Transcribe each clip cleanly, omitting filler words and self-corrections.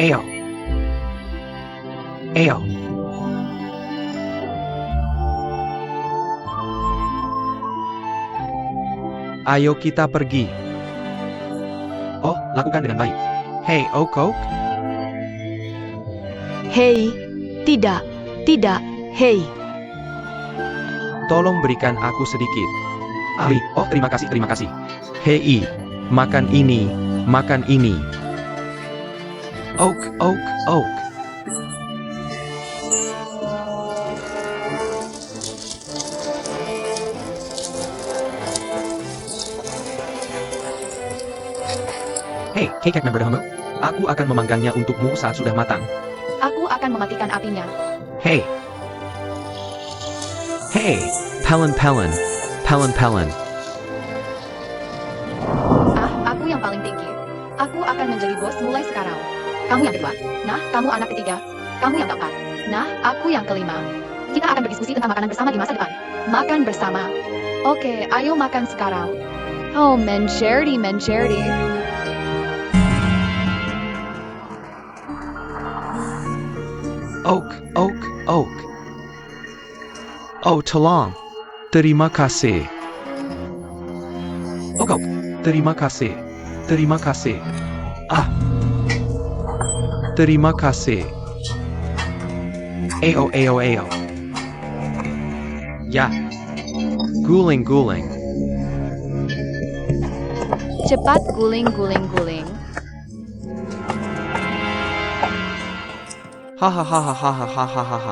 Ayo. Ayo. Ayo kita pergi. Oh, lakukan dengan baik. Hei, Coke. Hei, tidak, hei. Tolong berikan aku sedikit. Ali, oh terima kasih. Hei, makan ini. Oak. Hei, cake member Humble. Aku akan memanggangnya untukmu saat sudah matang. Aku akan mematikan apinya. Hei, Pelin. Aku yang paling tinggi. Aku akan menjadi bos mulai sekarang. Kamu yang kedua. Nah, kamu anak ketiga. Kamu yang keempat. Nah, aku yang kelima. Kita akan berdiskusi tentang makanan bersama di masa depan. Makan bersama. Oke, ayo makan sekarang. Oh, mencerity. Oak. Oh, tolong. Terima kasih. Oak. Terima kasih. Terima kasih. Ayo. Ya. Guling. Cepat guling. Hahaha. Hahaha.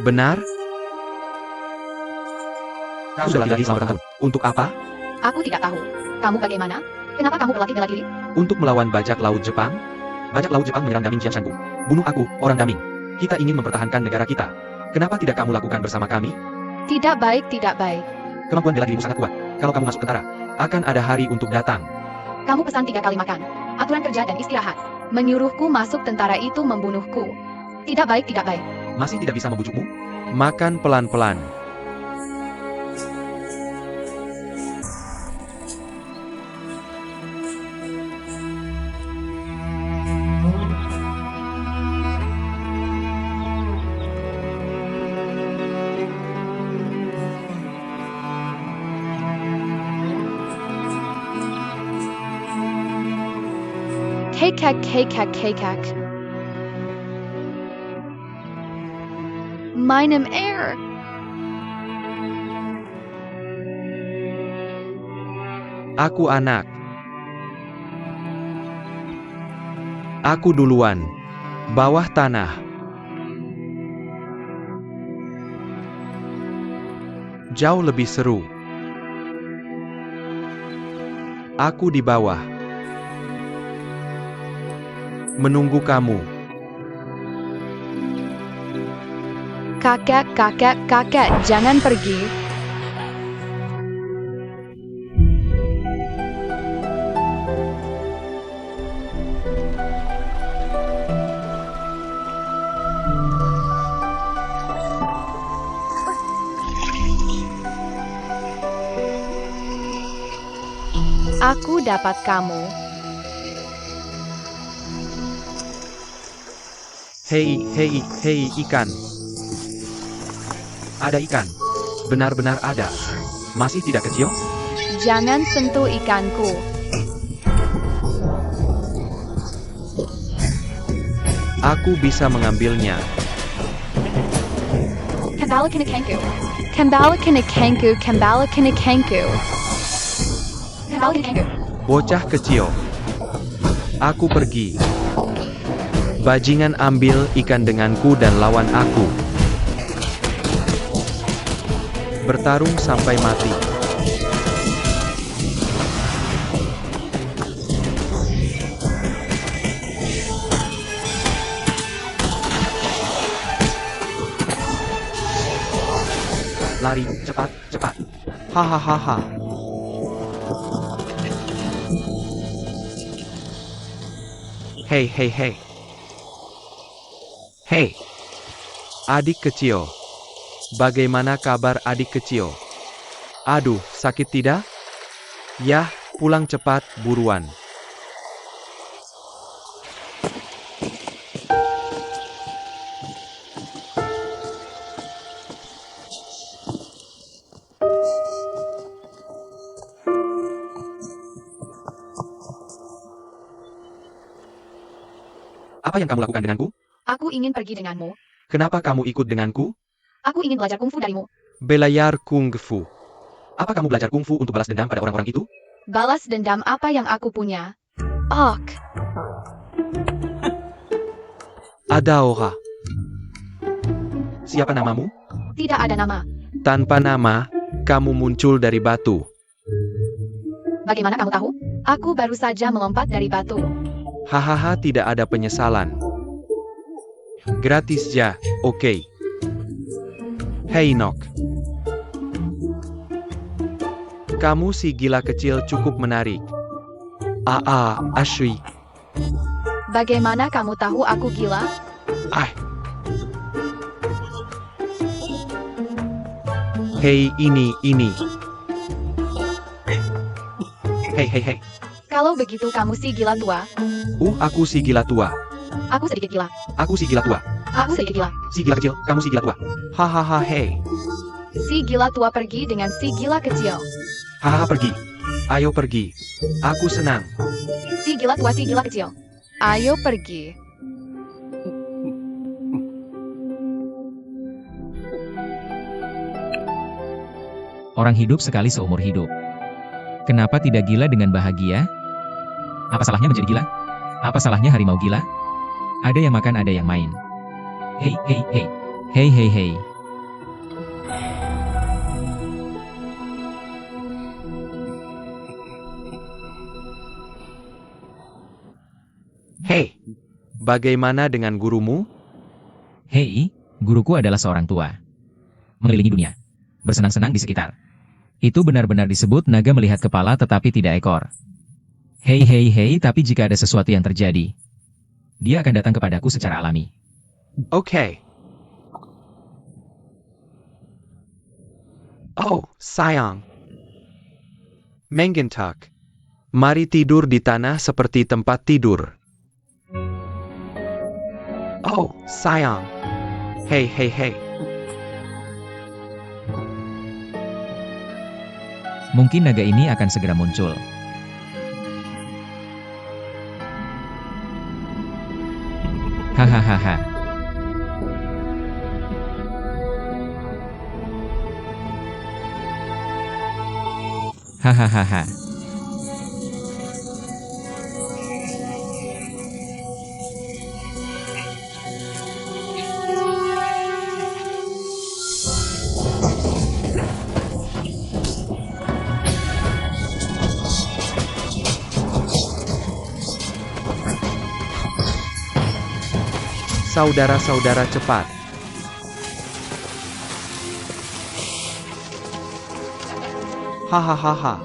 Benar? Kamu sudah lagi selamat datang. Untuk apa? Aku tidak tahu. Kamu bagaimana? Kenapa kamu berlatih bela diri? Untuk melawan bajak laut Jepang? Bajak laut Jepang menyerang Daming Qianshangu. Bunuh aku, orang Daming. Kita ingin mempertahankan negara kita. Kenapa tidak kamu lakukan bersama kami? Tidak baik. Kemampuan bela dirimu sangat kuat. Kalau kamu masuk tentara, akan ada hari untuk datang. Kamu pesan 3 kali makan. Aturan kerja dan istirahat. Menyuruhku masuk tentara itu membunuhku. Tidak baik. Masih tidak bisa membujukmu? Makan pelan-pelan. Kekak. Meinem Air. Aku anak. Aku duluan. Bawah tanah. Jauh lebih seru. Aku di bawah. Menunggu kamu. Kakek, jangan pergi. Aku dapat kamu. Hei, ikan. Ada ikan. Benar-benar ada. Masih tidak kecil? Jangan sentuh ikanku. Aku bisa mengambilnya. Kembali ke ikanku. Bocah kecil. Aku pergi. Bajingan ambil ikan denganku dan lawan aku. Bertarung sampai mati. Lari, cepat, cepat. Hahaha. Hei, hei, hei. Hei. Adik kecil. Bagaimana kabar adik kecil? Aduh, sakit tidak? Yah, pulang cepat, buruan. Apa yang kamu lakukan denganku? Aku ingin pergi denganmu. Kenapa kamu ikut denganku? Aku ingin belajar kungfu darimu. Belajar kungfu. Apa kamu belajar kungfu untuk balas dendam pada orang-orang itu? Balas dendam apa yang aku punya? Ok. Adaoha. Siapa namamu? Tidak ada nama. Tanpa nama, kamu muncul dari batu. Bagaimana kamu tahu? Aku baru saja melompat dari batu. Hahaha, tidak ada penyesalan. Gratis ja, oke. Hei Nok. Kamu si gila kecil cukup menarik. Ashui. Bagaimana kamu tahu aku gila? Ah. Hei, ini. Hei, hei, hei. Kalau begitu kamu si gila tua. Aku si gila tua. Aku sedikit gila. Aku si gila tua. Aku sedikit gila. Si gila kecil, kamu si gila tua. Hahaha, hei. Si gila tua pergi dengan si gila kecil. Hahaha, pergi. Ayo pergi. Aku senang. Si gila tua, si gila kecil. Ayo pergi. Orang hidup sekali seumur hidup. Kenapa tidak gila dengan bahagia? Apa salahnya menjadi gila? Apa salahnya harimau gila? Ada yang makan, ada yang main. Hei, hei, hei. Hei, hei, hei. Hei. Bagaimana dengan gurumu? Hei, guruku adalah seorang tua. Mengelilingi dunia. Bersenang-senang di sekitar. Itu benar-benar disebut naga melihat kepala tetapi tidak ekor. Hei, hei, hei, tapi jika ada sesuatu yang terjadi, dia akan datang kepadaku secara alami. Oke. Oh, sayang. Mengentak. Mari tidur di tanah seperti tempat tidur. Oh, sayang. Hei, hei, hei. Mungkin naga ini akan segera muncul. Hahaha. Hahaha. Saudara-saudara cepat. Hahaha.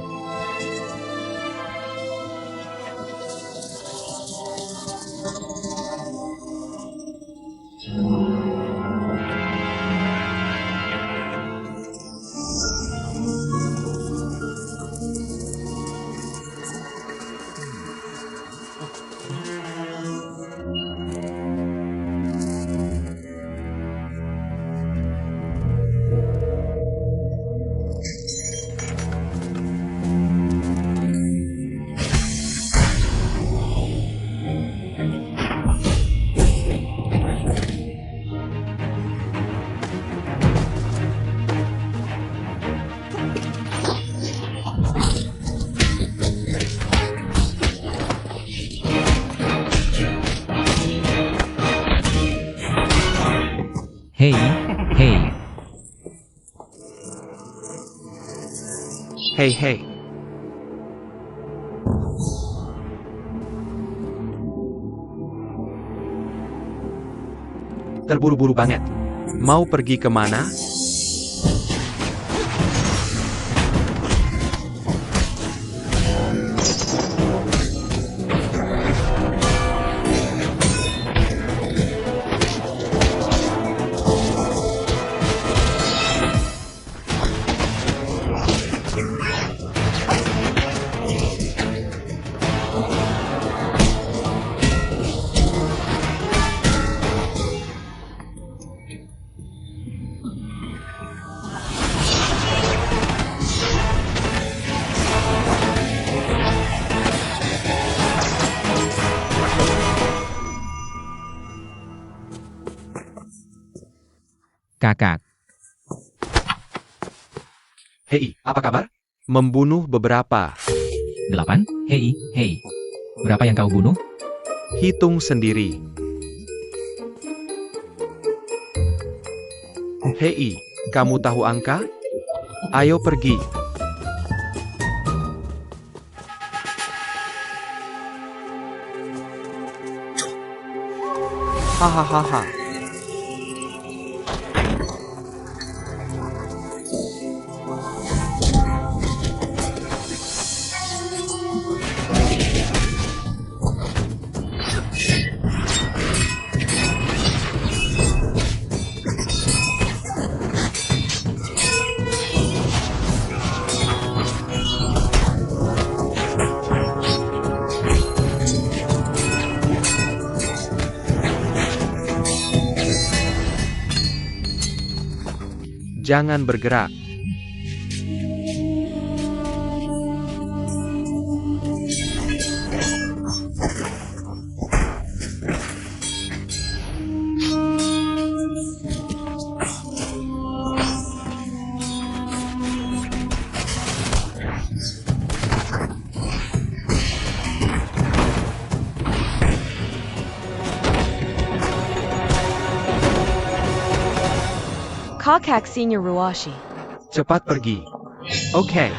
Hei, hei. Hei hei. Terburu-buru banget. Mau pergi kemana? Kakak. Hei, apa kabar? Membunuh beberapa. 8. Hei, hei. Berapa yang kau bunuh? Hitung sendiri. Hei, kamu tahu angka? Ayo pergi. Hahaha. Jangan bergerak. Kakak Senior Ruashi. Cepat pergi. Oke.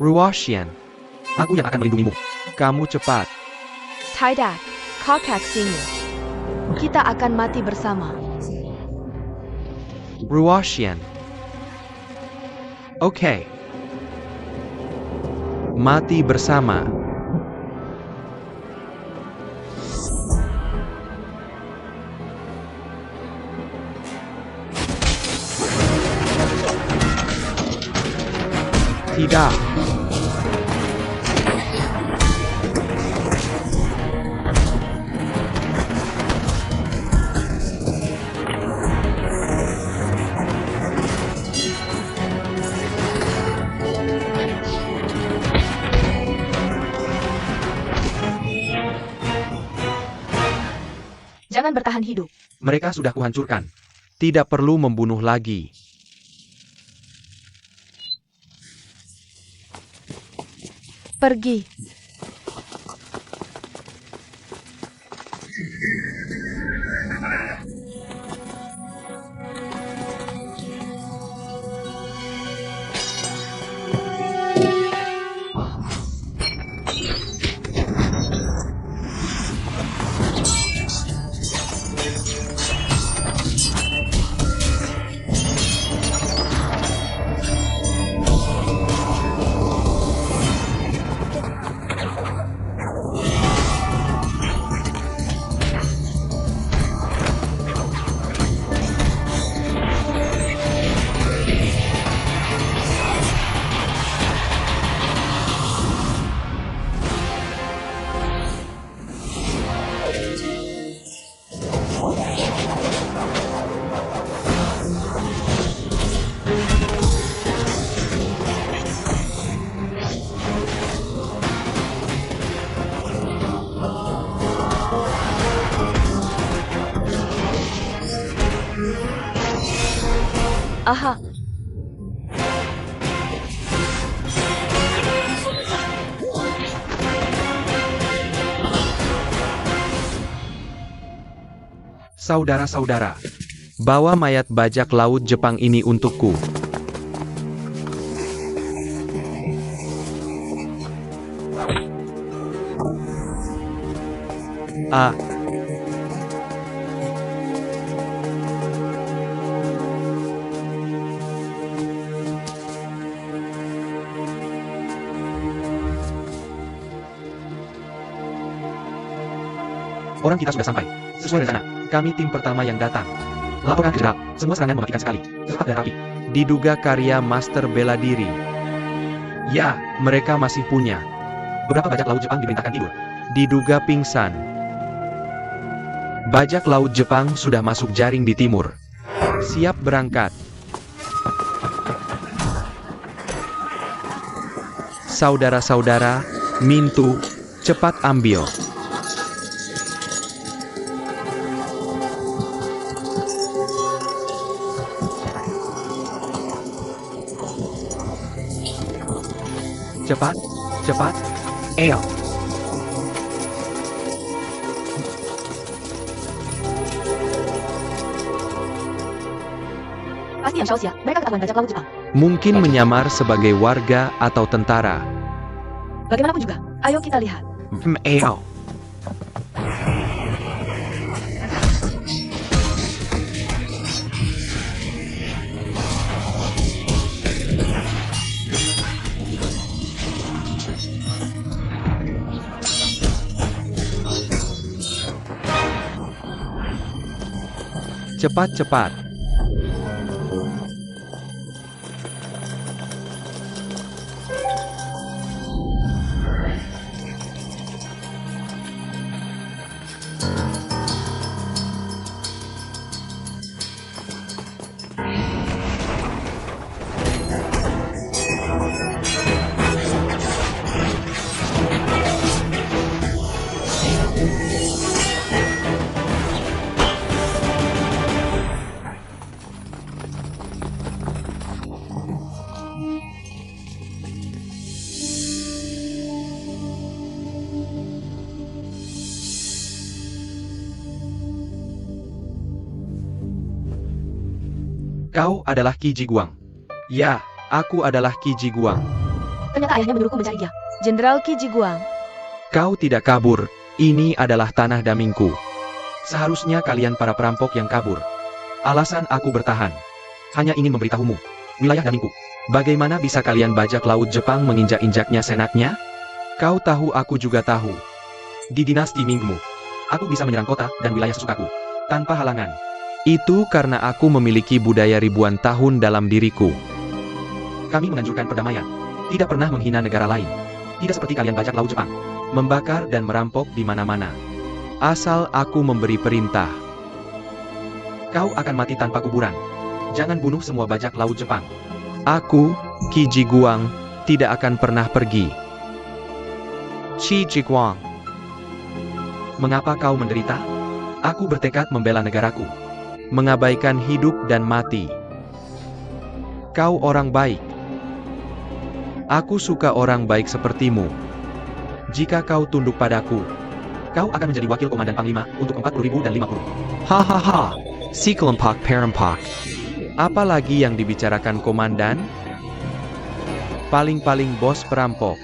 Ruashian, Aku yang akan melindungimu. kamu cepat. Tidak, Kakak Senior. Kita akan mati bersama. Ruashian. Oke. Mati bersama. Tidak. Jangan bertahan hidup. Mereka sudah kuhancurkan. Tidak perlu membunuh lagi. Pergi. Aha. Saudara-saudara, bawa mayat bajak laut Jepang ini untukku. Ah, Orang kita sudah sampai. Sesuai rencana, kami tim pertama yang datang. Laporkan ke Jenderal, semua serangan mematikan sekali. Cepat dan rapi. diduga karya master bela diri. Ya, mereka masih punya. Beberapa bajak laut Jepang diperintahkan tidur. Diduga pingsan. Bajak laut Jepang sudah masuk jaring di timur. Siap berangkat. Saudara-saudara, Mintu, cepat ambil. Cepat, cepat. Ayo. Pasti yang Shaoxia, mereka ketahuan bajak laut Jepang. Mungkin menyamar sebagai warga atau tentara. Bagaimanapun juga, ayo kita lihat. Ayo. Cepat-cepat. Kau adalah Qi Ji Guang. Ya, aku adalah Qi Ji Guang. Ternyata ayahnya menyuruhku mencari dia. Jenderal Qi Ji Guang. Kau tidak kabur. Ini adalah tanah damingku. Seharusnya kalian para perampok yang kabur. Alasan aku bertahan. Hanya ingin memberitahumu. Wilayah damingku. Bagaimana bisa kalian bajak laut Jepang menginjak-injaknya senaknya? Kau tahu, aku juga tahu. Di dinasti Mingmu, aku bisa menyerang kota dan wilayah sesukaku. Tanpa halangan. Itu karena aku memiliki budaya ribuan tahun dalam diriku. Kami menganjurkan perdamaian. Tidak pernah menghina negara lain. Tidak seperti kalian bajak laut Jepang. Membakar dan merampok di mana-mana. Asal aku memberi perintah. Kau akan mati tanpa kuburan. Jangan bunuh semua bajak laut Jepang. Aku, Qi Ji Guang, tidak akan pernah pergi. Qi Ji Guang. Mengapa kau menderita? Aku bertekad membela negaraku. Mengabaikan hidup dan mati. Kau orang baik. Aku suka orang baik sepertimu. Jika kau tunduk padaku, Kau akan menjadi wakil komandan Panglima untuk 40.000 dan 50. hahaha, si kelompok perempak. Apalagi yang dibicarakan komandan? Paling-paling bos perampok.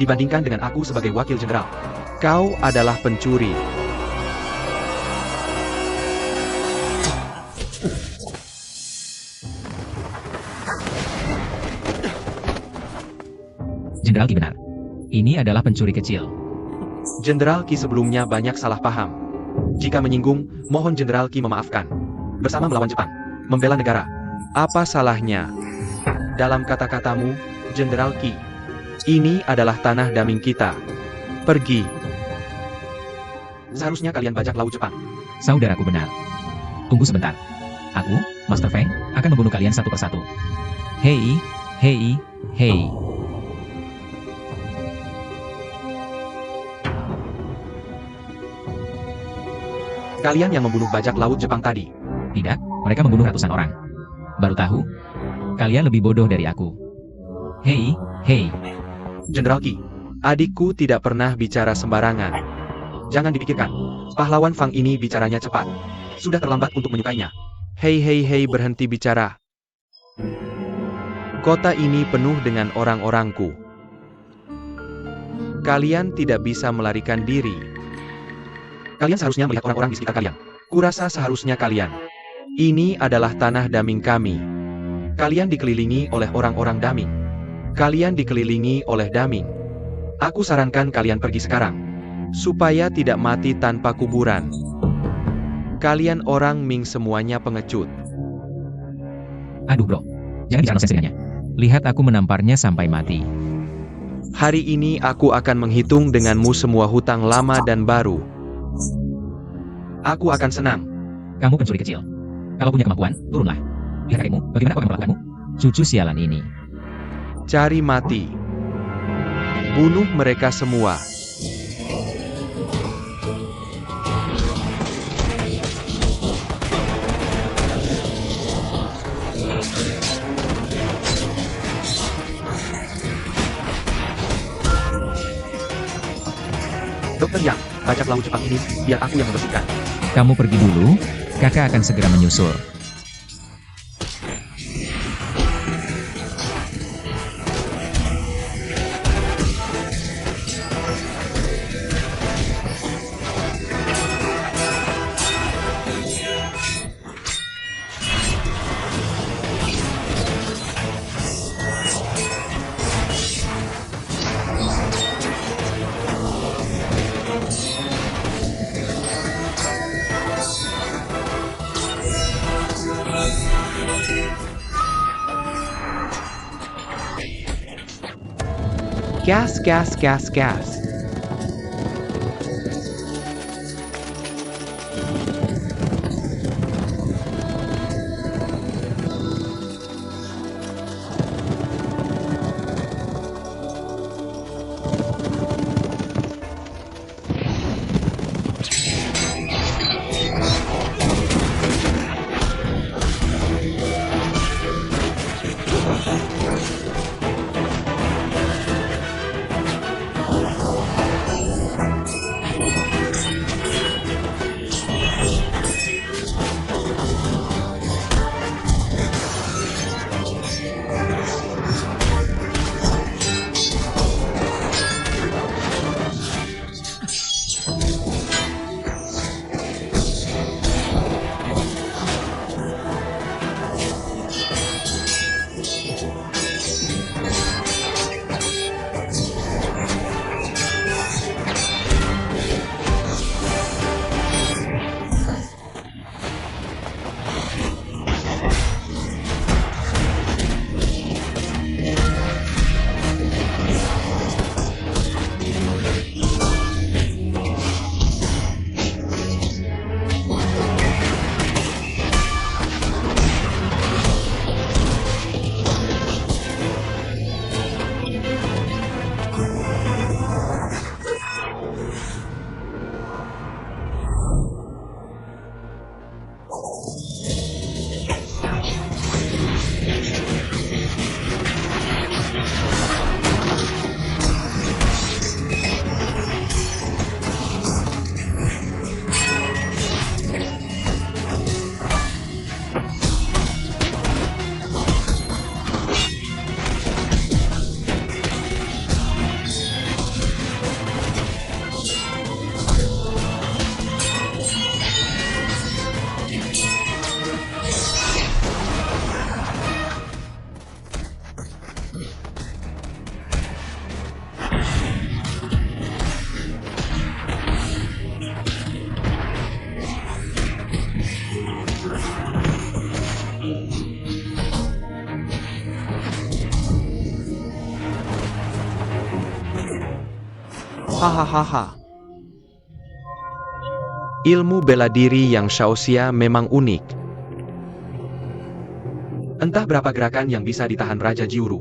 Dibandingkan dengan aku sebagai wakil jenderal. Kau adalah pencuri. Jenderal Qi benar. Ini adalah pencuri kecil. Jenderal Qi sebelumnya banyak salah paham. Jika menyinggung, mohon Jenderal Qi memaafkan. Bersama melawan Jepang, membela negara. Apa salahnya? Dalam kata-katamu, Jenderal Qi, ini adalah tanah daming kita. Pergi. Seharusnya kalian bajak laut Jepang. Saudaraku benar. Tunggu sebentar. Aku, Master Feng, akan membunuh kalian satu persatu. Hei, hei, hei. Kalian yang membunuh bajak laut Jepang tadi. Tidak, Mereka membunuh ratusan orang. Baru tahu? Kalian lebih bodoh dari aku. Hei, hei. Jenderal Qi, adikku tidak pernah bicara sembarangan. Jangan dipikirkan. Pahlawan Fang ini bicaranya cepat. Sudah terlambat untuk menyukainya. Hei hei hei, berhenti bicara. Kota ini penuh dengan orang-orangku. Kalian tidak bisa melarikan diri. Kalian seharusnya melihat orang-orang di sekitar kalian. Kurasa seharusnya kalian. Ini adalah tanah daming kami. Kalian dikelilingi oleh orang-orang daming. Kalian dikelilingi oleh daming. Aku sarankan kalian pergi sekarang. Supaya tidak mati tanpa kuburan. Kalian orang Ming semuanya pengecut. Aduh bro, jangan bicara nonsens dengannya. Lihat aku menamparnya sampai mati. Hari ini aku akan menghitung denganmu semua hutang lama dan baru. Aku akan senang. Kamu pencuri kecil. Kalau punya kemampuan, turunlah. Lihat kakekmu, bagaimana aku akan memperlakukanmu? Cucu sialan ini. Cari mati. Bunuh mereka semua. Dokter Yang, bajak laut Jepang ini, biar aku yang membersihkan. Kamu pergi dulu, kakak akan segera menyusul. Gas, gas, gas, gas. Hahaha. Ilmu bela diri yang Shaoxia memang unik. Entah berapa gerakan yang bisa ditahan Raja Jiuru.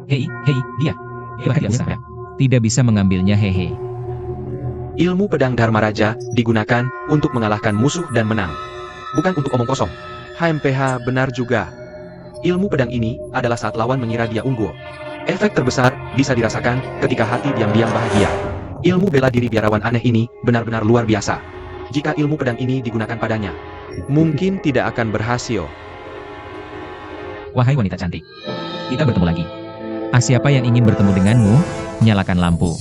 Hei, hei, dia. Bahkan tidak bisa, tidak bisa mengambilnya, hehe. Ilmu pedang Dharma Raja digunakan untuk mengalahkan musuh dan menang. Bukan untuk omong kosong. HMPH benar juga. Ilmu pedang ini adalah saat lawan mengira dia unggul. Efek terbesar bisa dirasakan ketika hati diam-diam bahagia. Ilmu bela diri biarawan aneh ini benar-benar luar biasa. Jika ilmu pedang ini digunakan padanya, mungkin tidak akan berhasil. Wahai wanita cantik, kita bertemu lagi. Siapa yang ingin bertemu denganmu? Nyalakan lampu.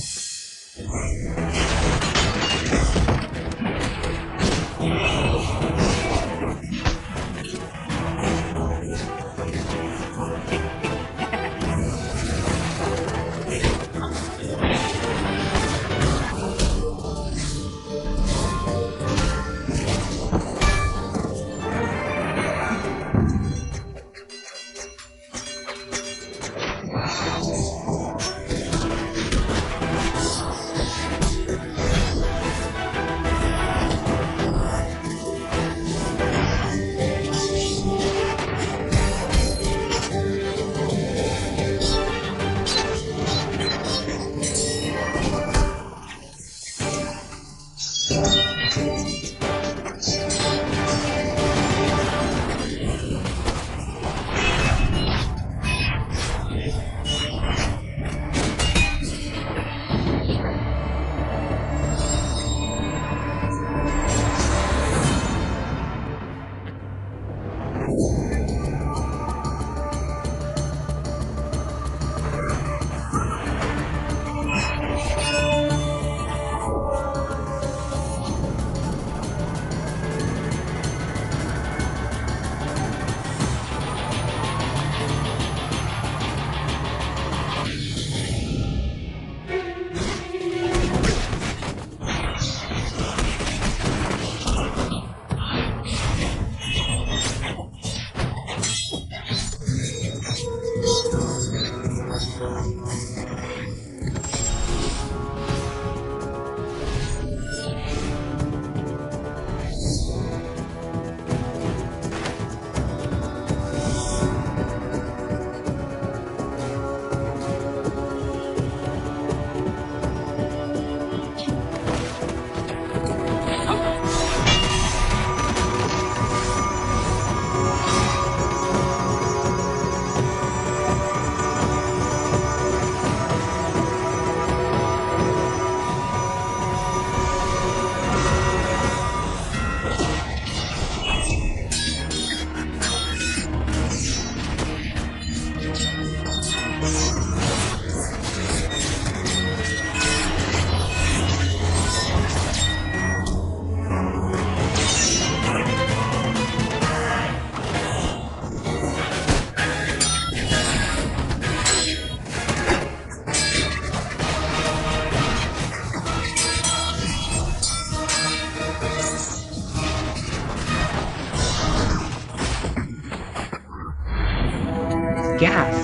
Gas,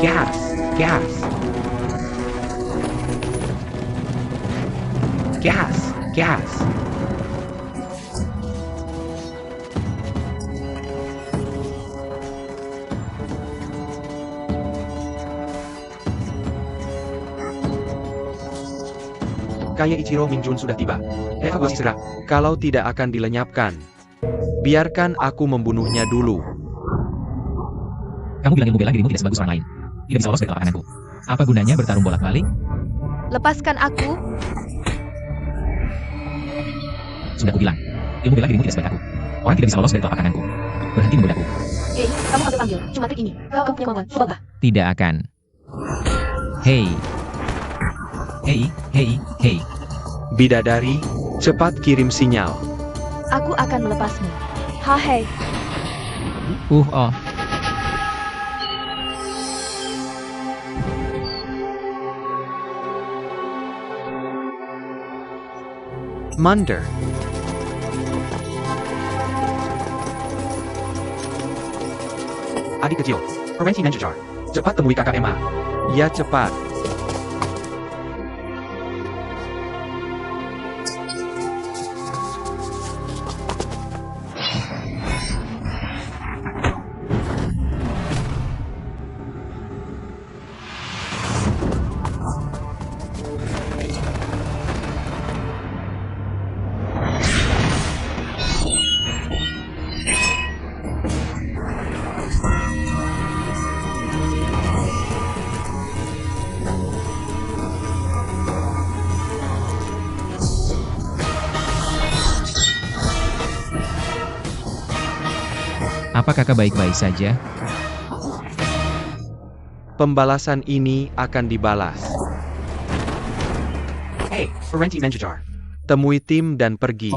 gas, gas. Gas, gas. Kaye Ichiro Mingjun sudah tiba. Evakuasi segera. Kalau tidak akan dilenyapkan, biarkan aku membunuhnya dulu. Kamu bilang ilmu bela dirimu tidak sebagus orang lain. Tidak bisa lolos dari telapak tanganku. Apa gunanya bertarung bolak-balik? Lepaskan aku. Sudah kubilang, ilmu bela dirimu tidak sebaik aku. Orang tidak bisa lolos dari telapak tanganku. Berhenti membedaku. Hei, kamu ambil panggil. Cuma trik ini. Kau punya kemampuan. Coba. Tidak akan. Hei. Hei, hei, hei. Bidadari, cepat kirim sinyal. Aku akan melepasmu. Hahei. Oh. Munder. Adik kecil, Permenti Nanjujar. Cepat temui kakak Emma. Ya cepat. Apa kakak baik-baik saja? Pembalasan ini akan dibalas. Hey, Parenti Menjajar. Temui tim dan pergi.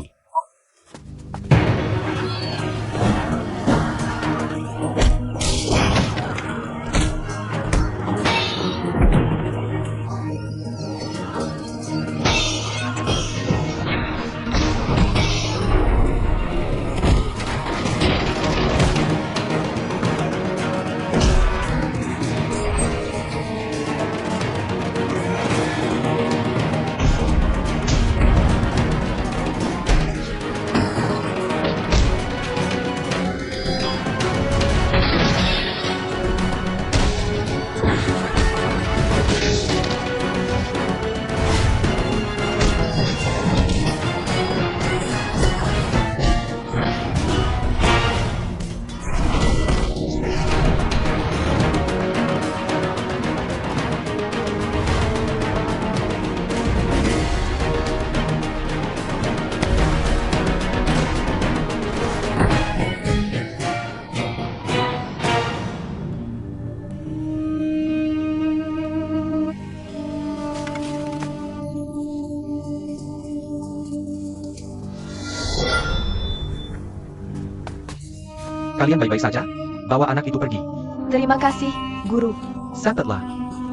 Kalian baik-baik saja? Bawa anak itu pergi. Terima kasih, Guru. Satetlah.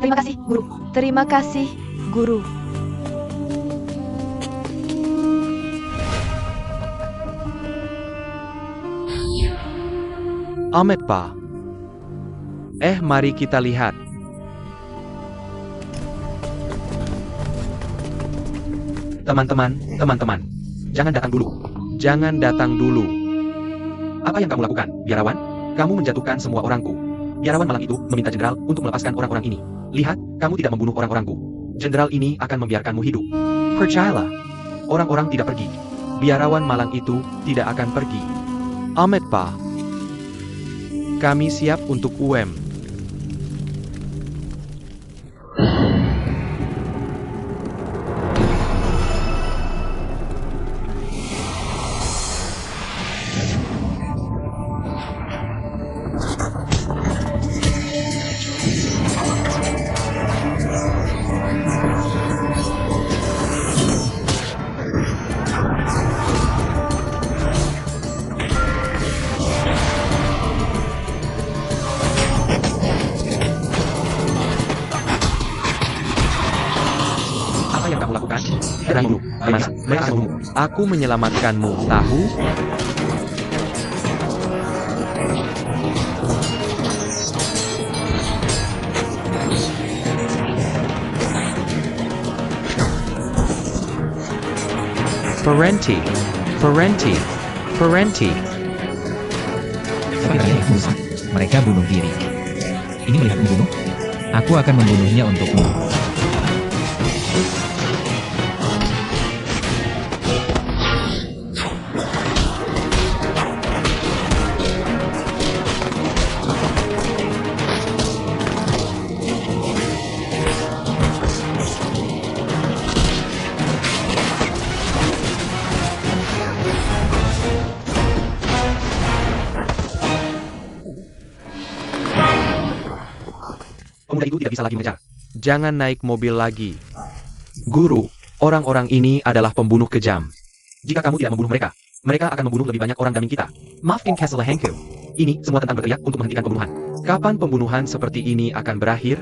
Terima kasih, Guru. Terima kasih, Guru. Ahmed Pa. Mari kita lihat. Teman-teman. Jangan datang dulu. Jangan datang dulu. Apa yang kamu lakukan, biarawan? Kamu menjatuhkan semua orangku. Biarawan malang itu meminta jenderal untuk melepaskan orang-orang ini. Lihat, kamu tidak membunuh orang-orangku. Jenderal ini akan membiarkanmu hidup. Percayalah, orang-orang tidak pergi. Biarawan malang itu tidak akan pergi. Ahmed Pa. Kami siap untuk UM. Apa yang kamu lakukan? Tidak membunuh. Bagaimana? Mereka akan membunuh. Aku menyelamatkanmu, tahu? Parenti. Tapi kalian yang rusak. Mereka bunuh diri. Ini melihat membunuh? Aku akan membunuhnya untukmu. Pemuda itu tidak bisa lagi mengejar. Jangan naik mobil lagi. Guru, Orang-orang ini adalah pembunuh kejam. jika kamu tidak membunuh mereka, mereka akan membunuh lebih banyak orang daming kita. Maafkan Castle Hanku. Ini semua tentang berteriak untuk menghentikan pembunuhan. Kapan pembunuhan seperti ini akan berakhir?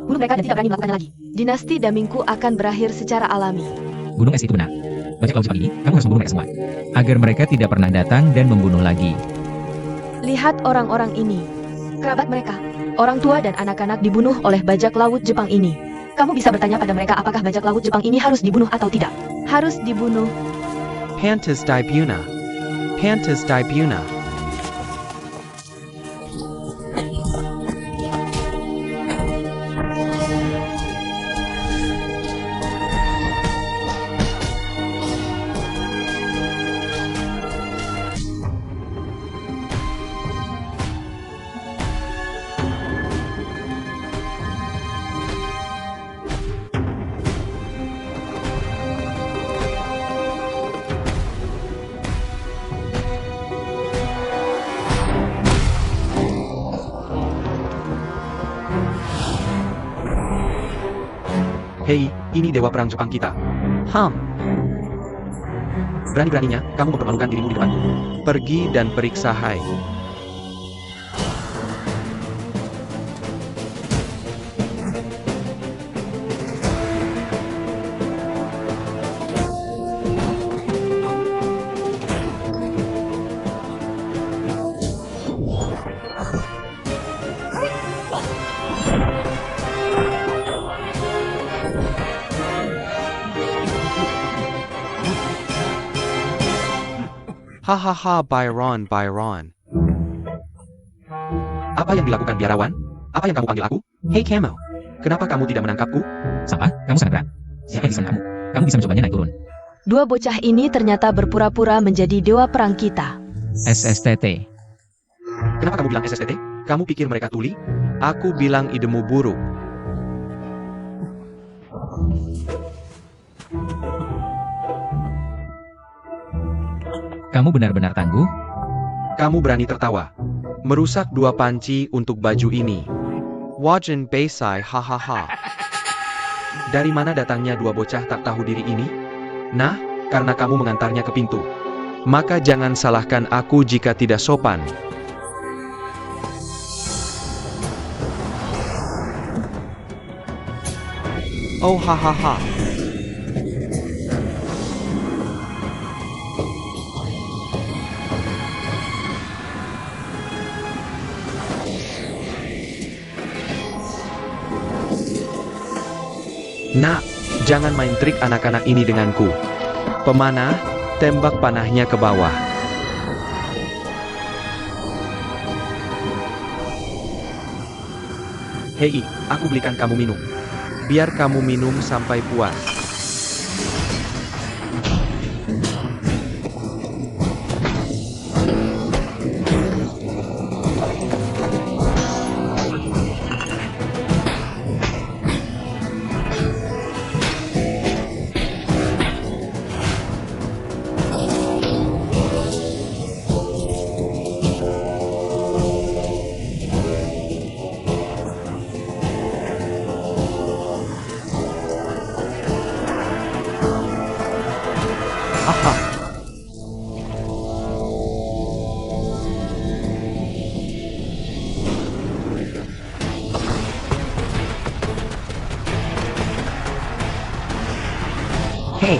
Bunuh mereka dan tidak berani melakukannya lagi. Dinasti Damingku akan berakhir secara alami. Gunung es itu benar. Bajak laut Jepang ini, kamu harus membunuh mereka semua. Agar mereka tidak pernah datang dan membunuh lagi. Lihat orang-orang ini. Kerabat mereka. Orang tua dan anak-anak dibunuh oleh bajak laut Jepang ini. Kamu bisa bertanya pada mereka apakah bajak laut Jepang ini harus dibunuh atau tidak. Harus dibunuh. Pantas Dibuna. Hei, ini dewa perang Jepang kita. Berani-beraninya, kamu mempermalukan dirimu di depanku. Pergi dan periksa Hai. Hahaha, Byron. Apa yang dilakukan biarawan? Apa yang kamu panggil aku? Hei Camel, kenapa kamu tidak menangkapku? Sampah, kamu sangat berat. Siapa yang bisa kamu? Kamu bisa mencobanya naik turun. Dua bocah ini ternyata berpura-pura menjadi dewa perang kita. SSTT. Kenapa kamu bilang SSTT? Kamu pikir mereka tuli? Aku bilang idemu buruk. Kamu benar-benar tangguh? Kamu berani tertawa. Merusak 2 panci untuk baju ini. Wajan Baisai, hahaha. Dari mana datangnya 2 bocah tak tahu diri ini? Nah, karena kamu mengantarnya ke pintu. Maka jangan salahkan aku jika tidak sopan. Oh hahaha. Nak, jangan main trik anak-anak ini denganku. Pemanah, tembak panahnya ke bawah. Hei, aku belikan kamu minum. Biar kamu minum sampai puas. Aha. Hey,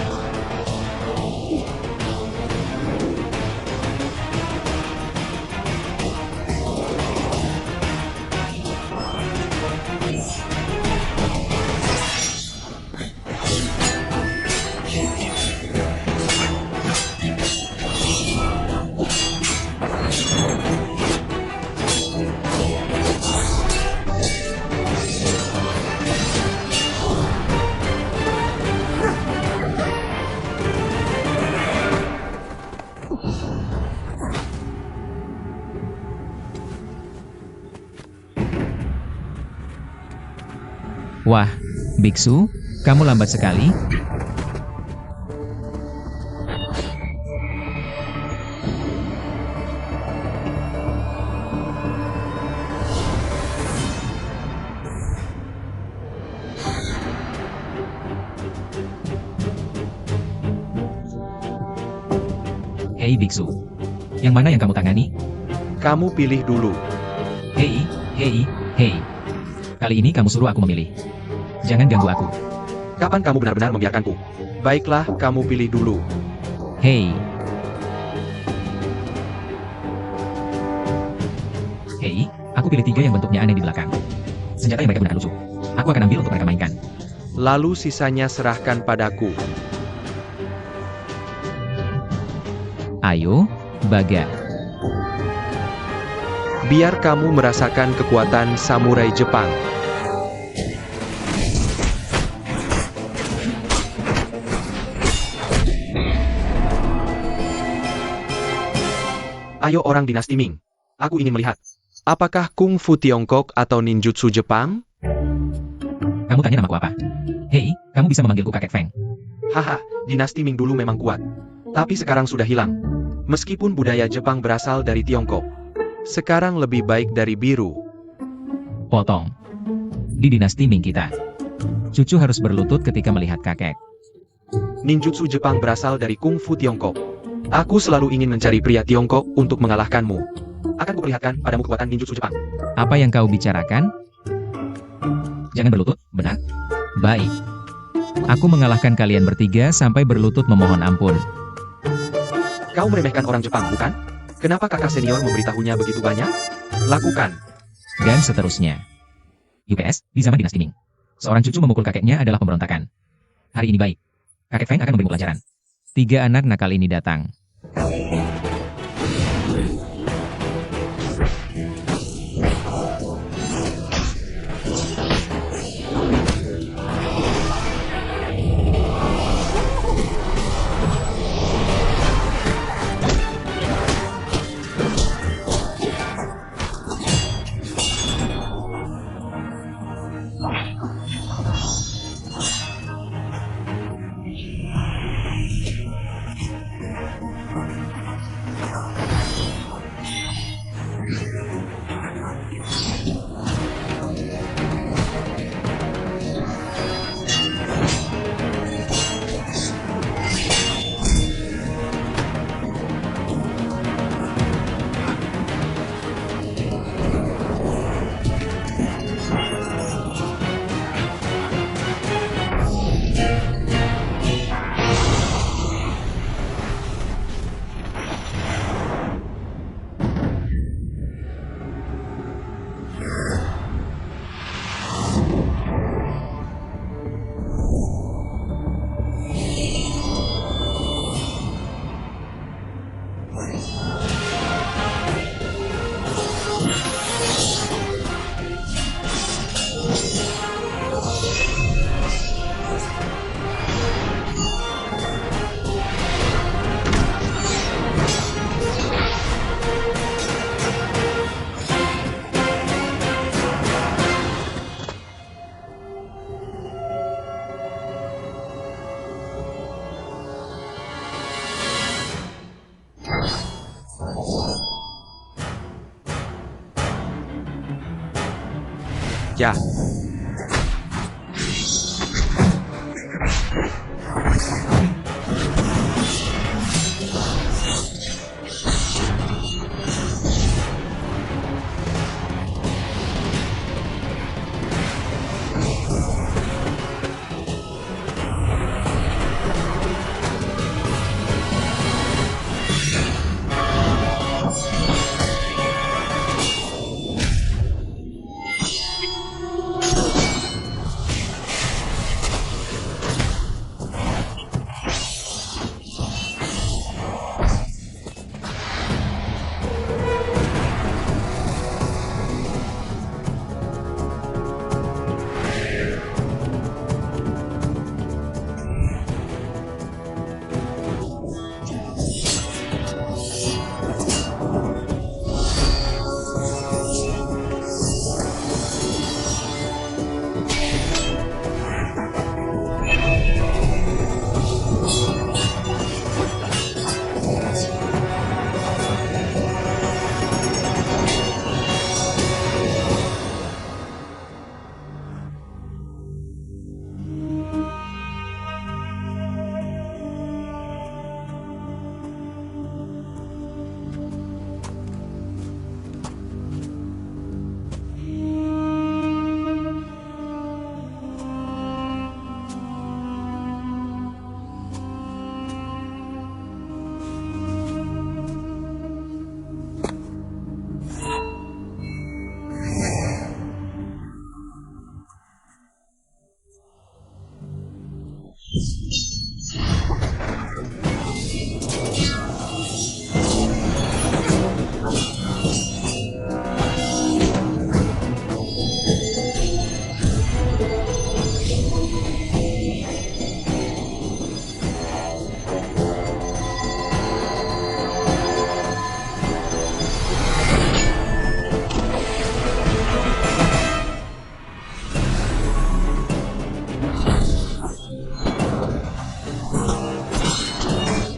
Wah, biksu, kamu lambat sekali. Hei biksu, yang mana yang kamu tangani? Kamu pilih dulu. Hei. Kali ini kamu suruh aku memilih. Jangan ganggu aku. Kapan kamu benar-benar membiarkanku? Baiklah, kamu pilih dulu. Hei, aku pilih 3 yang bentuknya aneh di belakang. Senjata yang mereka gunakan lucu. Aku akan ambil untuk mereka mainkan. Lalu sisanya serahkan padaku. Ayo, Baga. Biar kamu merasakan kekuatan samurai Jepang. Ayo orang dinasti Ming. Aku ingin melihat. Apakah kungfu Tiongkok atau ninjutsu Jepang? Kamu tanya namaku apa? Hei, kamu bisa memanggilku kakek Feng. Haha, dinasti Ming dulu memang kuat. Tapi sekarang sudah hilang. Meskipun budaya Jepang berasal dari Tiongkok. Sekarang lebih baik dari biru. Potong. Di dinasti Ming kita. Cucu harus berlutut ketika melihat kakek. Ninjutsu Jepang berasal dari kungfu Tiongkok. Aku selalu ingin mencari pria Tiongkok untuk mengalahkanmu. Akan kuperlihatkan padamu kekuatan ninjutsu Jepang. Apa yang kau bicarakan? Jangan berlutut, benar? Baik. Aku mengalahkan kalian bertiga sampai berlutut memohon ampun. Kau meremehkan orang Jepang, bukan? Kenapa kakak senior memberitahunya begitu banyak? Lakukan. Dan seterusnya. UPS, di zaman dinasti Ming. Seorang cucu memukul kakeknya adalah pemberontakan. Hari ini baik. Kakek Feng akan memberimu pelajaran. 3 anak nakal ini datang. Ya.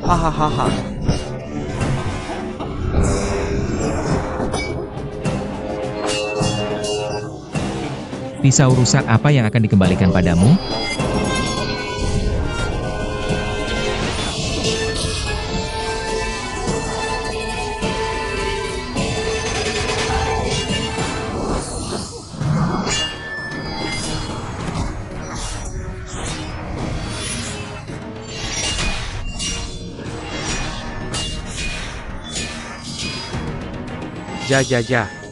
Hahaha. Pisau rusak apa yang akan dikembalikan padamu? Ja ja ja.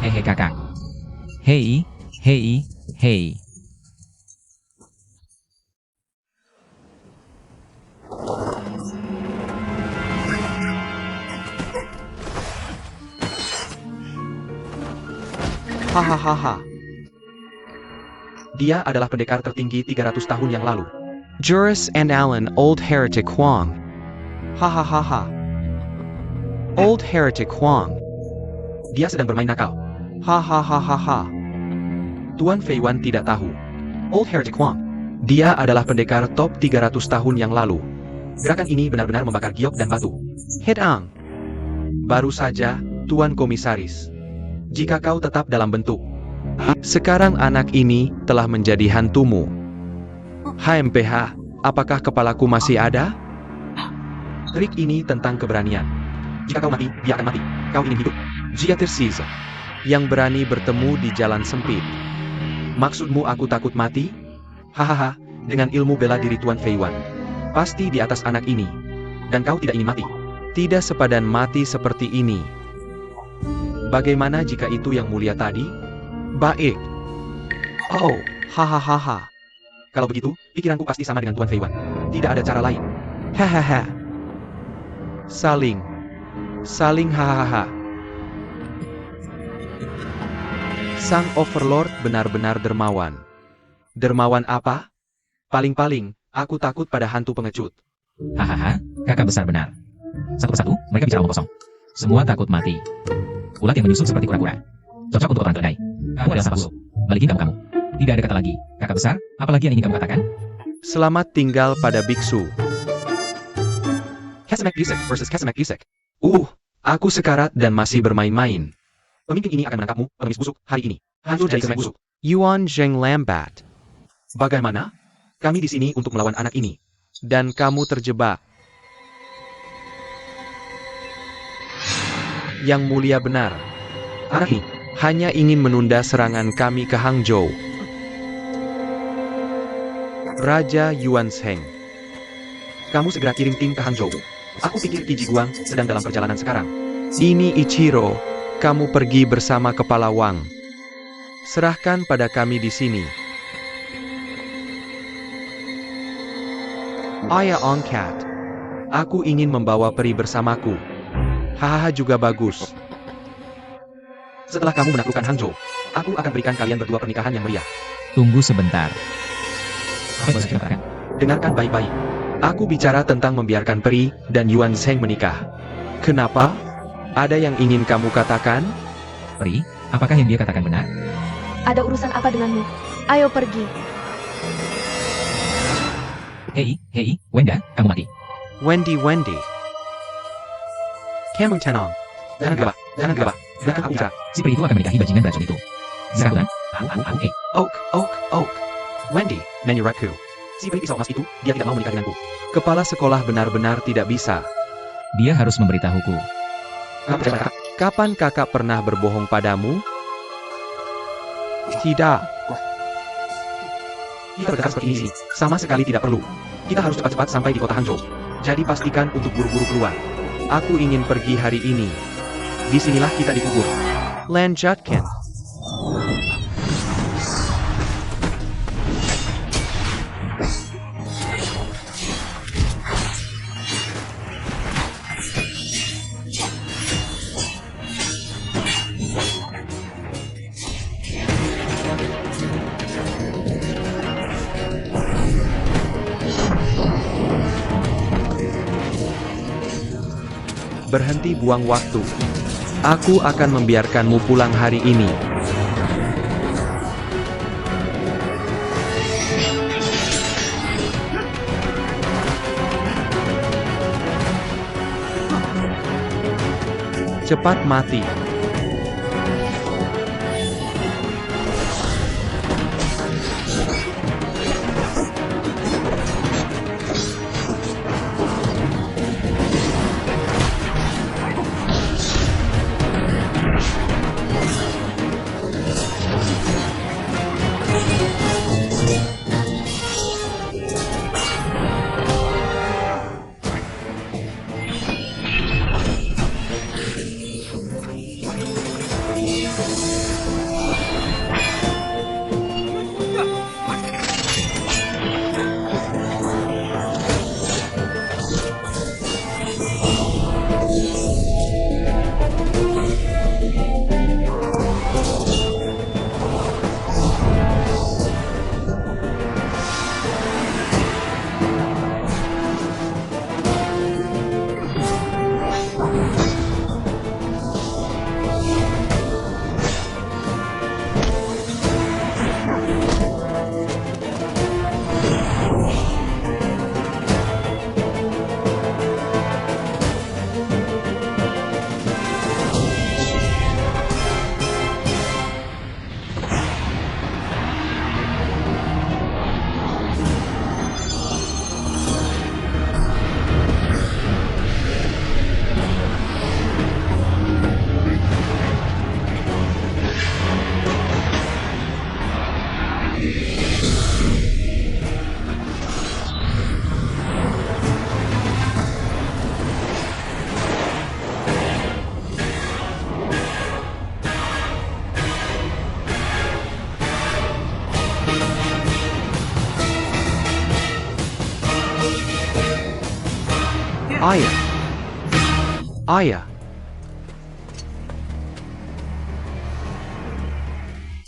Hehe kakak. Hei, hei, hei. Hahaha. Dia adalah pendekar tertinggi 300 tahun yang lalu. Juris and Allen, Old Heretic Huang. Hahaha. Old Heretic Huang. Dia sedang bermain nakal. Hahaha. Tuan Fei Wan tidak tahu. Old Heretic Huang. Dia adalah pendekar top 300 tahun yang lalu. Gerakan ini benar-benar membakar giok dan batu. Hitang. Baru saja, Tuan Komisaris. Jika kau tetap dalam bentuk, Sekarang anak ini telah menjadi hantumu. HMPH, apakah kepalaku masih ada? trik ini tentang keberanian. Jika kau mati, dia akan mati. Kau ingin hidup. Jia tersisa. Yang berani bertemu di jalan sempit. Maksudmu aku takut mati? Hahaha, dengan ilmu bela diri Tuan Fei Wan. Pasti di atas anak ini. Dan kau tidak ingin mati. Tidak sepadan mati seperti ini. Bagaimana jika itu yang mulia tadi? Baik. Oh, Hahaha. kalau begitu, pikiranku pasti sama dengan Tuan Fei Wan. Tidak ada cara lain. Hahaha. Saling. Saling hahaha. Sang Overlord benar-benar dermawan. Dermawan apa? Paling-paling, aku takut pada hantu pengecut. Hahaha, kakak besar benar. Satu persatu, mereka bicara omong kosong. Semua takut mati. Ulat yang menyusup seperti kura-kura. Cocok untuk orang keledai. Kamu adalah sang busuk. Balikin kamu. Tidak ada kata lagi. Kakak besar, apalagi yang ingin kamu katakan? Selamat tinggal pada biksu. Kesemek Gisek versus Kesemek Gisek. Aku sekarat dan masih bermain-main. Pemimpin ini akan menangkapmu, pengemis busuk, hari ini. Hancur jadi kesemek busuk. Yuan Zheng Lambat. Bagaimana? Kami di sini untuk melawan anak ini. Dan kamu terjebak. Yang mulia benar. Anak ini, Hanya ingin menunda serangan kami ke Hangzhou. Raja Yuan Zheng. kamu segera kirim tim ke Hangzhou. Aku pikir Qi Jiguang sedang dalam perjalanan sekarang. Ini Ichiro. Kamu pergi bersama kepala Wang. Serahkan pada kami di sini. Ayah Ongkat. Aku ingin membawa peri bersamaku. Hahaha juga bagus. Setelah kamu menaklukkan Hangzhou, aku akan berikan kalian berdua pernikahan yang meriah. Tunggu sebentar. Apa yang bisa kita katakan? Dengarkan baik-baik. Aku bicara tentang membiarkan Peri dan Yuan Zheng menikah. Kenapa? Ada yang ingin kamu katakan? Peri, apakah yang dia katakan benar? Ada urusan apa denganmu? Ayo pergi. Hei, Wenda, kamu mati. Wendy. Kamu tenang. Jangan gegabah, biarkan aku bicara. Si peri itu akan menikahi bajingan beracun itu. Sekarang, hei, Oak. Wendy, menurutku. Si peri pisau emas itu, dia tidak mau menikah denganku. Kepala sekolah benar-benar tidak bisa. dia harus memberitahuku. Kamu percaya pada kakak? Kapan kakak pernah berbohong padamu? Tidak. Kita berdekat seperti ini sih, sama sekali tidak perlu. Kita harus cepat-cepat sampai di kota Hangzhou. Jadi pastikan untuk buru-buru keluar. Aku ingin pergi hari ini. Disinilah kita dikubur. Lanjutkan. Berhenti buang waktu. Aku akan membiarkanmu pulang hari ini. Cepat mati. Ayah.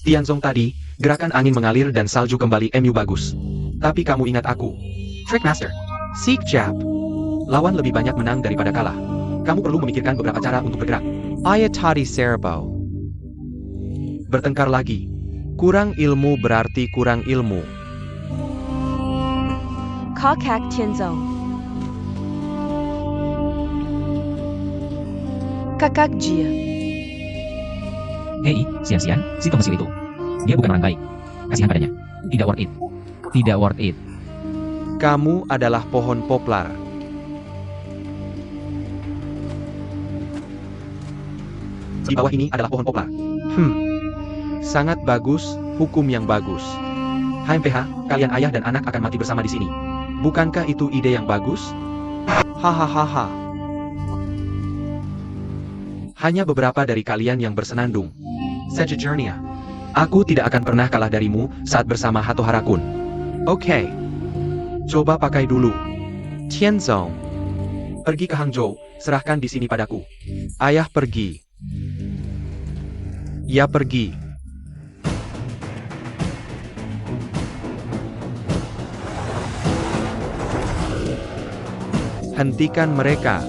Tianzong tadi, gerakan angin mengalir dan salju kembali MU bagus. Tapi kamu ingat aku. Trickmaster. Seek Jap. Lawan lebih banyak menang daripada kalah. Kamu perlu memikirkan beberapa cara untuk bergerak. Ayah Tadi Serbo. Bertengkar lagi. Kurang ilmu berarti kurang ilmu. Kakak Tianzong. Kakak Jia. Hei, sian-sian, si Tomasil itu. Dia bukan orang baik. Kasihan padanya. Tidak worth it. Tidak worth it. Kamu adalah pohon poplar. Di bawah ini adalah pohon poplar. Sangat bagus, hukum yang bagus. HMPH, kalian ayah dan anak akan mati bersama di sini. Bukankah itu ide yang bagus? Hahaha. Hanya beberapa dari kalian yang bersenandung. Sejujurnya, aku tidak akan pernah kalah darimu saat bersama Hatohara Kun. Oke. Coba pakai dulu. Tianzong. Pergi ke Hangzhou, serahkan di sini padaku. Ayah pergi. Ya pergi. Hentikan mereka.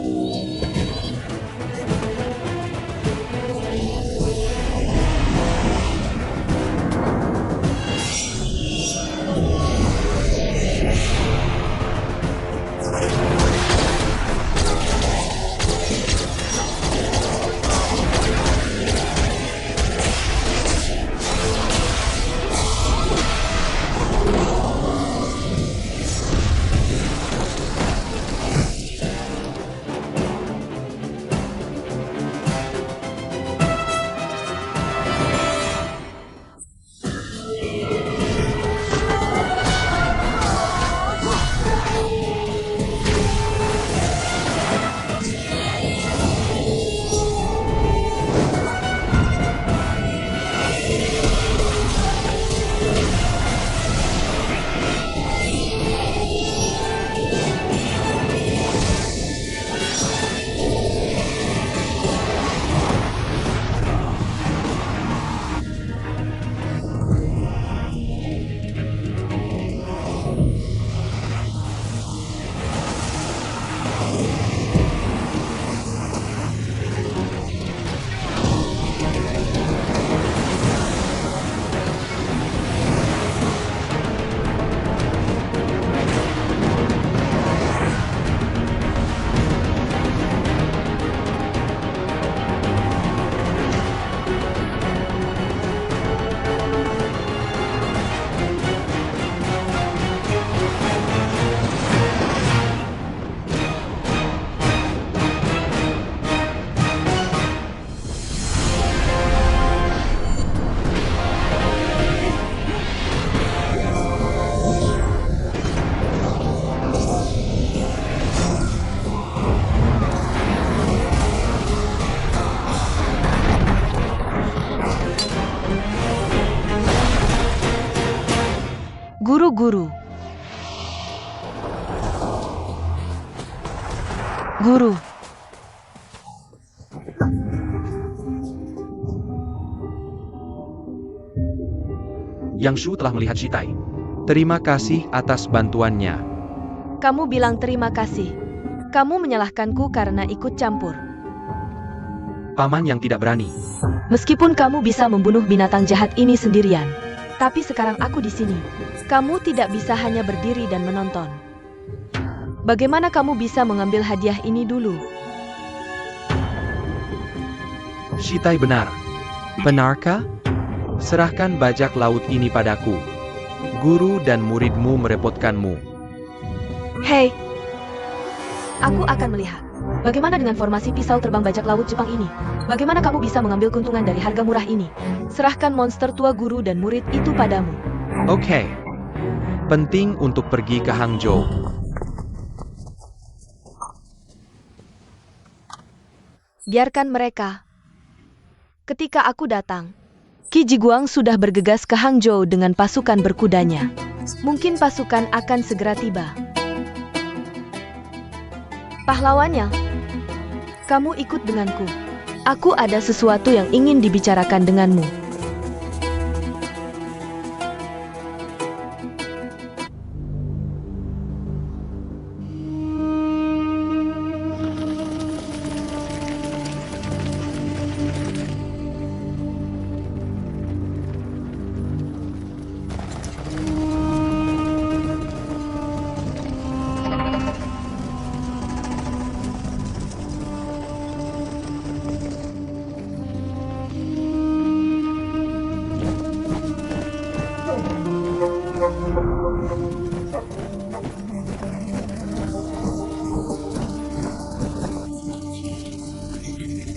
Guru. Guru. Yang Shu telah melihat Shitai. Terima kasih atas bantuannya. Kamu bilang terima kasih. Kamu menyalahkanku karena ikut campur. Paman yang tidak berani. Meskipun kamu bisa membunuh binatang jahat ini sendirian, tapi sekarang aku di sini. Kamu tidak bisa hanya berdiri dan menonton. Bagaimana kamu bisa mengambil hadiah ini dulu? Shitai benar. Benarkah? Serahkan bajak laut ini padaku. Guru dan muridmu merepotkanmu. Hei, aku akan melihat. Bagaimana dengan formasi pisau terbang bajak laut Jepang ini? Bagaimana kamu bisa mengambil keuntungan dari harga murah ini? Serahkan monster tua guru dan murid itu padamu. Oke. Penting untuk pergi ke Hangzhou. Biarkan mereka. Ketika aku datang, Qi Jiguang sudah bergegas ke Hangzhou dengan pasukan berkudanya. Mungkin pasukan akan segera tiba. Pahlawannya, kamu ikut denganku. Aku ada sesuatu yang ingin dibicarakan denganmu.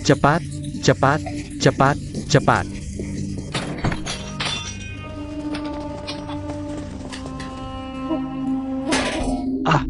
Cepat, cepat, cepat, cepat. Ah,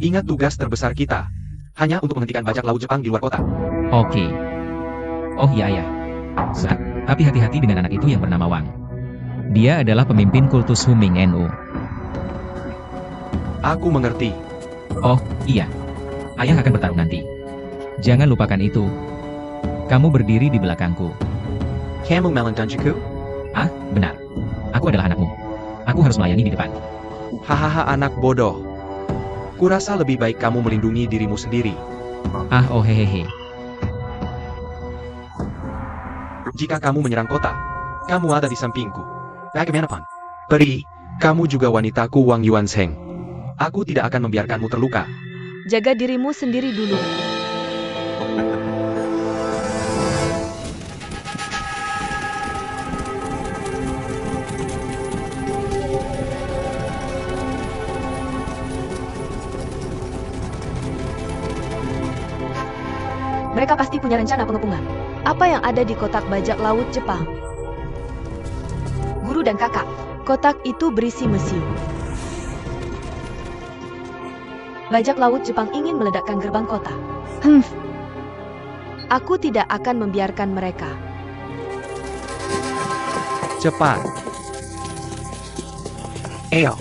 ingat tugas terbesar kita. Hanya untuk menghentikan bajak laut Jepang di luar kota. Oke. Oh iya ya. Saat, tapi hati-hati dengan anak itu yang bernama Wang. Dia adalah pemimpin kultus Huming NU. Aku mengerti. Oh, iya. Ayah akan bertarung nanti. Jangan lupakan itu. Kamu berdiri di belakangku. Kamu melantunjiku? Ah, benar. Aku adalah anakmu. Aku harus melayani di depan. Hahaha anak bodoh. Kurasa lebih baik kamu melindungi dirimu sendiri. Ah, oh hehehe. Jika kamu menyerang kota, kamu ada di sampingku. Bagaimanapun. Peri, kamu juga wanitaku Wang Yuansheng. Aku tidak akan membiarkanmu terluka. Jaga dirimu sendiri dulu. Mereka pasti punya rencana pengepungan. Apa yang ada di kotak bajak laut Jepang? Guru dan kakak, kotak itu berisi mesiu. Bajak laut Jepang ingin meledakkan gerbang kota. Aku tidak akan membiarkan mereka. Cepat. Ayo.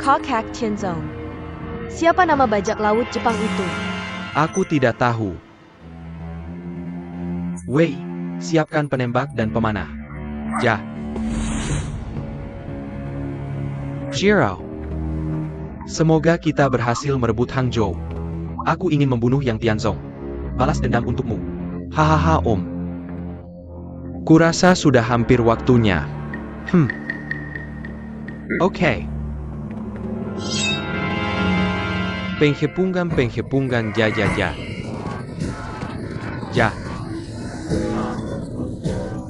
Kokak Chinzong. Siapa nama bajak laut Jepang itu? Aku tidak tahu. Wei, siapkan penembak dan pemanah. Ja. Shiro. Semoga kita berhasil merebut Hangzhou. Aku ingin membunuh Yang Tianzong. Balas dendam untukmu. Hahaha Om. Kurasa sudah hampir waktunya. Oke. Penghepungan ja. Ja.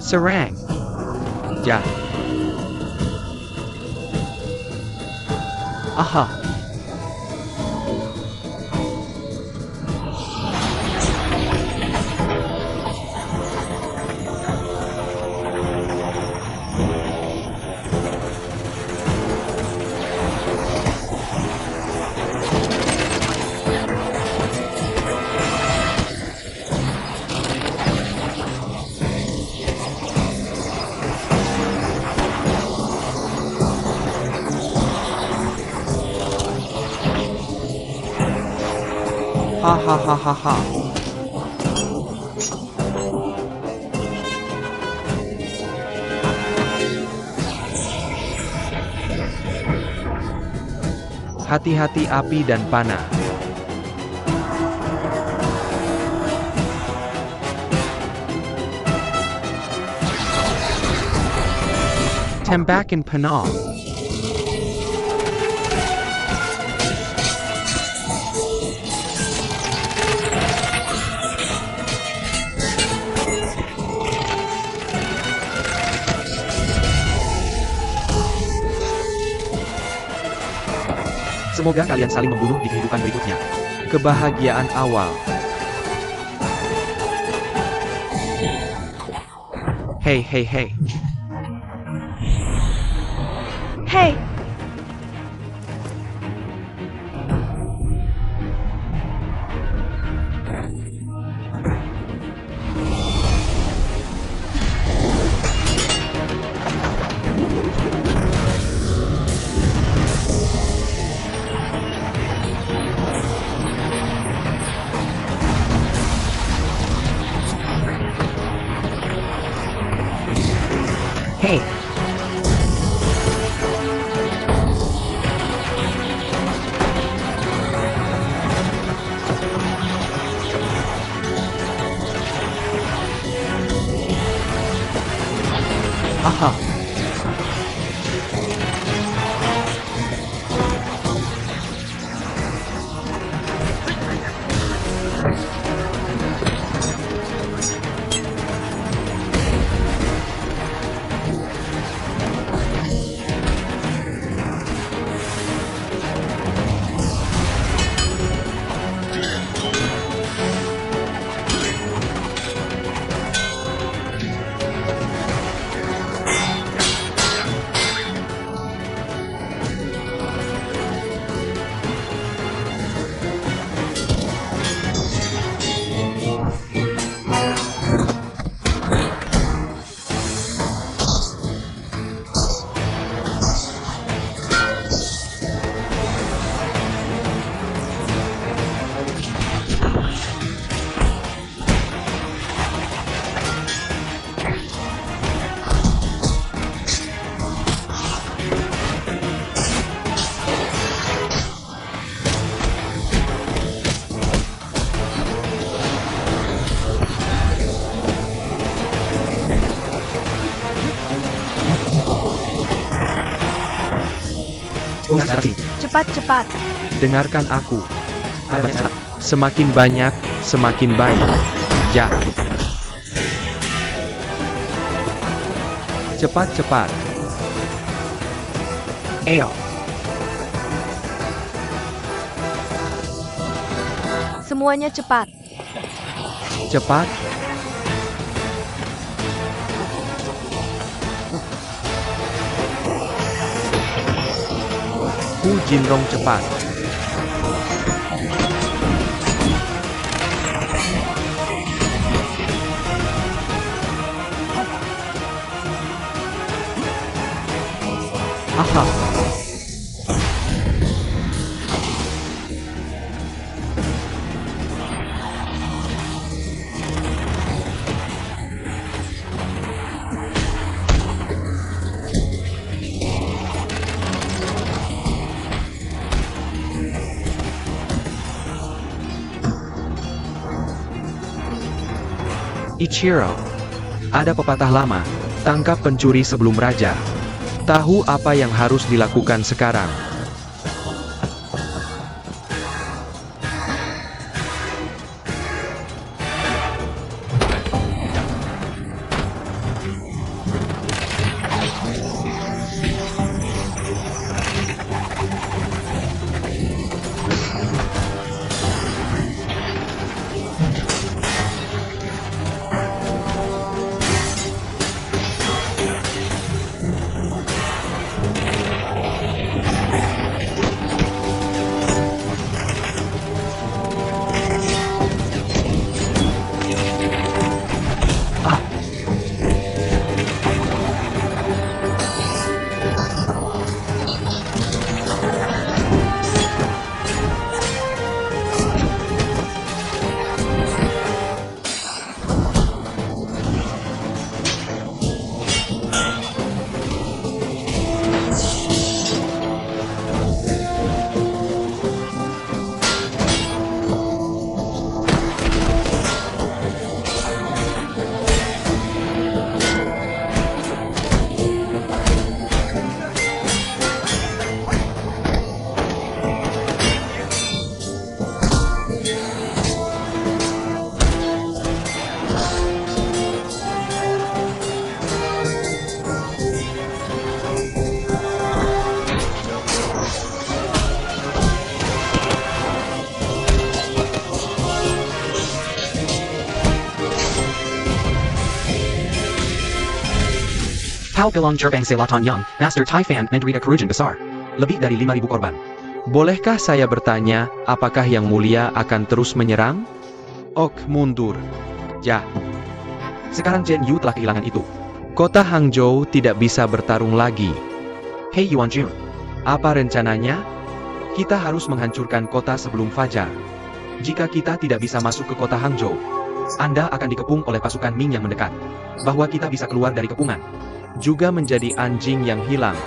Serang. Ja. Aha. Hahaha. Hati-hati api dan panah. Tembakan panah. Semoga kalian saling membunuh di kehidupan berikutnya. Kebahagiaan awal. Hey. Hei, Hey. Aha. cepat. Dengarkan aku. Ada banyak syarat. Semakin banyak, semakin baik. Ja. Cepat. Ayo. Semuanya cepat. Cepat. Hu Jinrong cepat. Aha. Ichiro. Ada pepatah lama, tangkap pencuri sebelum raja. Tahu apa yang harus dilakukan sekarang. Pao Pilong Gerbang Selatan Yang, Master Taifan menderita kerugian besar. Lebih dari 5.000 korban. Bolehkah saya bertanya, apakah Yang Mulia akan terus menyerang? Ok, mundur. Ya, Sekarang Chen Yu telah kehilangan itu. kota Hangzhou tidak bisa bertarung lagi. Hei Yuan Jun, Apa rencananya? Kita harus menghancurkan kota sebelum fajar. jika kita tidak bisa masuk ke kota Hangzhou, Anda akan dikepung oleh pasukan Ming yang mendekat. Bahwa kita bisa keluar dari kepungan. Juga menjadi anjing yang hilang.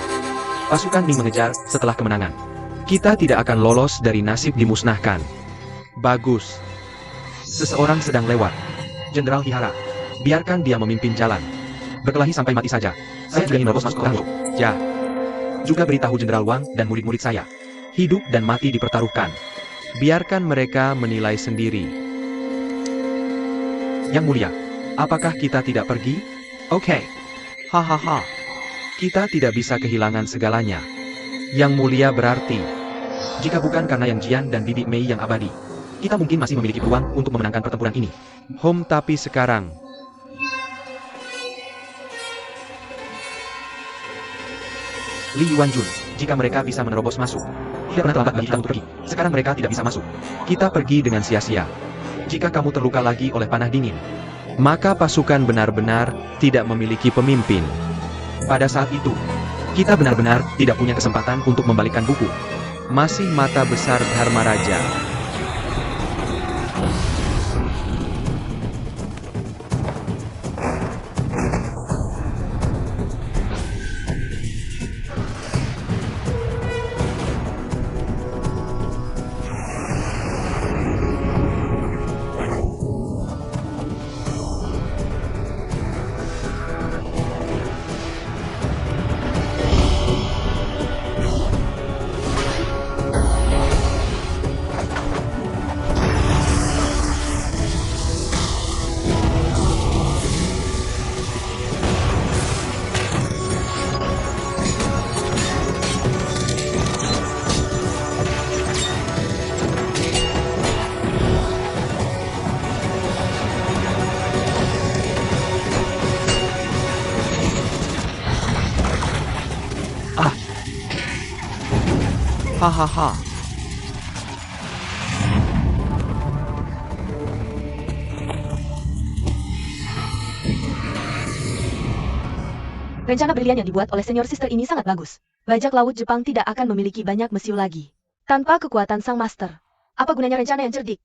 Pasukan Ming mengejar setelah kemenangan. Kita tidak akan lolos dari nasib dimusnahkan. Bagus. Seseorang sedang lewat. Jenderal Hihara. Biarkan dia memimpin jalan. Berkelahi sampai mati saja. Saya juga ingin lolos masuk ke Hangzhou. Ya, Juga beritahu Jenderal Wang dan murid-murid saya. Hidup dan mati dipertaruhkan. biarkan mereka menilai sendiri. Yang Mulia, apakah kita tidak pergi? Oke. Hahaha. Kita tidak bisa kehilangan segalanya. Yang Mulia berarti. Jika bukan karena Yang Jian dan Bibi Mei yang abadi, kita mungkin masih memiliki peluang untuk memenangkan pertempuran ini. Tapi sekarang. Li Yuanjun, jika mereka bisa menerobos masuk, tidak pernah terlambat bagi kita untuk pergi. Sekarang mereka tidak bisa masuk. Kita pergi dengan sia-sia. Jika kamu terluka lagi oleh panah dingin, Maka pasukan benar-benar tidak memiliki pemimpin. pada saat itu, kita benar-benar tidak punya kesempatan untuk membalikkan buku. Masih mata besar Dharma Raja. Hahaha. Rencana brilian yang dibuat oleh senior sister ini sangat bagus. Bajak laut Jepang tidak akan memiliki banyak mesiu lagi. Tanpa kekuatan sang master. Apa gunanya rencana yang cerdik?